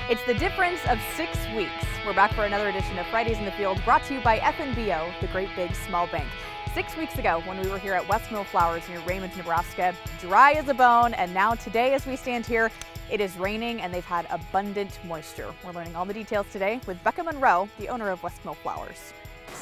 It's the difference of 6 weeks. We're back for another edition of Fridays in the Field, brought to you by FNBO, the Great Big Small Bank. 6 weeks ago, when we were here at West Mill Flowers near Raymond, Nebraska, dry as a bone, and now today as we stand here, it is raining and they've had abundant moisture. We're learning all the details today with Becca Monroe, the owner of West Mill Flowers.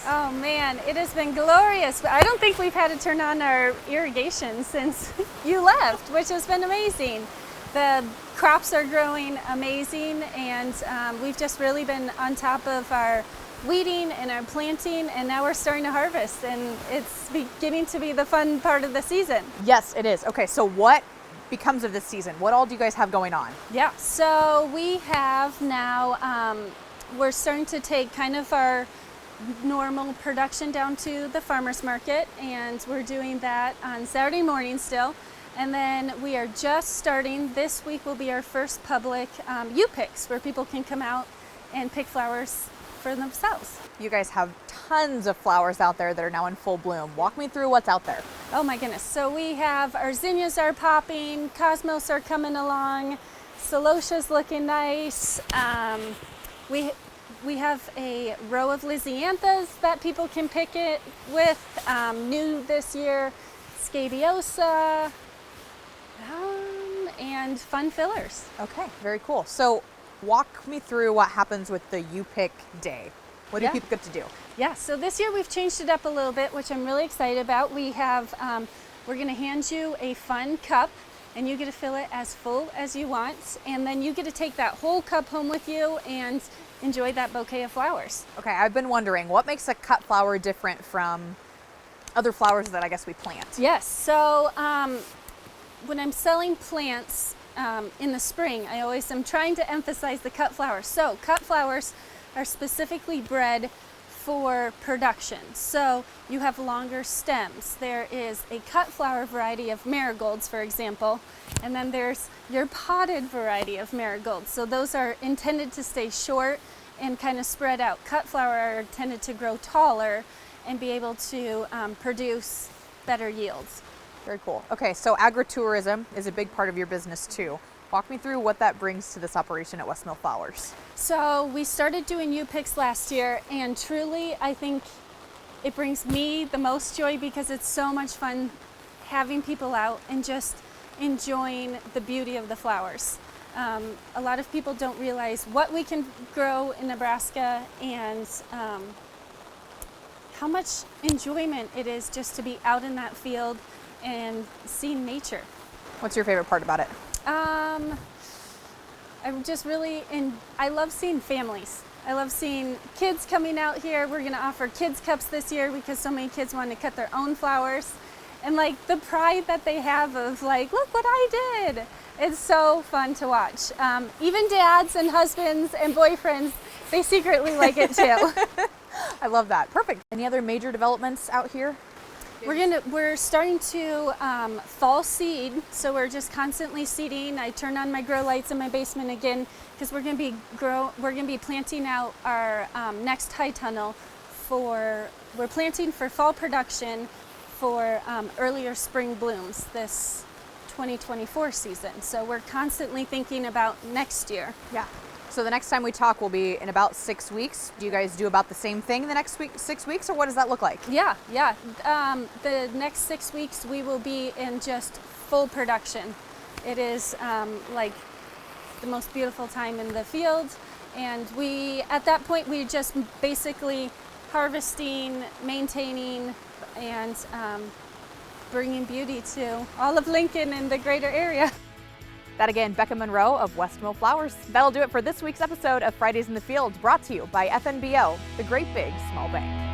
Oh man, it has been glorious. I don't think we've had to turn on our irrigation since you left, which has been amazing. The crops are growing amazing, and we've just really been on top of our weeding and our planting, and now we're starting to harvest, and it's beginning to be the fun part of the season. Yes, it is. Okay, so what becomes of this season? What all do you guys have going on? Yeah, so we have now, we're starting to take kind of our normal production down to the farmers market, and we're doing that on Saturday morning still. And then we are just starting, this week will be our first public U-Picks, where people can come out and pick flowers for themselves. You guys have tons of flowers out there that are now in full bloom. Walk me through what's out there. Oh my goodness. So we have our zinnias are popping, cosmos are coming along, celosia's looking nice. We have a row of lisianthus that people can pick it with, new this year, scabiosa, and fun fillers. Okay, very cool. So walk me through what happens with the U-Pick day. What do people get to do? Yeah, so this year we've changed it up a little bit, which I'm really excited about. We have, we're gonna hand you a fun cup, and you get to fill it as full as you want, and then you get to take that whole cup home with you and enjoy that bouquet of flowers. Okay, I've been wondering, what makes a cut flower different from other flowers that I guess we plant? Yes, so when I'm selling plants in the spring, I always am trying to emphasize the cut flowers. So cut flowers are specifically bred for production. So you have longer stems. There is a cut flower variety of marigolds, for example, and then there's your potted variety of marigolds. So those are intended to stay short and kind of spread out. Cut flower are intended to grow taller and be able to produce better yields. Very cool. Okay, so agritourism is a big part of your business too. Walk me through what that brings to this operation at West Mill Flowers. So we started doing U-Picks last year, and truly I think it brings me the most joy because it's so much fun having people out and just enjoying the beauty of the flowers. A lot of people don't realize what we can grow in Nebraska and how much enjoyment it is just to be out in that field and seeing nature. What's your favorite part about it? I'm just really I love seeing families. I love seeing kids coming out here. We're gonna offer kids cups this year because so many kids want to cut their own flowers. And like the pride that they have of like, look what I did. It's so fun to watch. Even dads and husbands and boyfriends, they secretly like it too. I love that. Perfect. Any other major developments out here? We're starting to fall seed, so we're just constantly seeding. I turn on my grow lights in my basement again because we're going to be planting out our next high tunnel we're planting for fall production for earlier spring blooms this 2024 season. So we're constantly thinking about next year. Yeah. So the next time we talk will be in about 6 weeks. Do you guys do about the same thing the next 6 weeks, or what does that look like? Yeah. The next 6 weeks we will be in just full production. It is like the most beautiful time in the field, and at that point we just basically harvesting, maintaining, and bringing beauty to all of Lincoln and the greater area. That again, Becca Monroe of West Mill Flowers. That'll do it for this week's episode of Fridays in the Field, brought to you by FNBO, the Great Big Small Bank.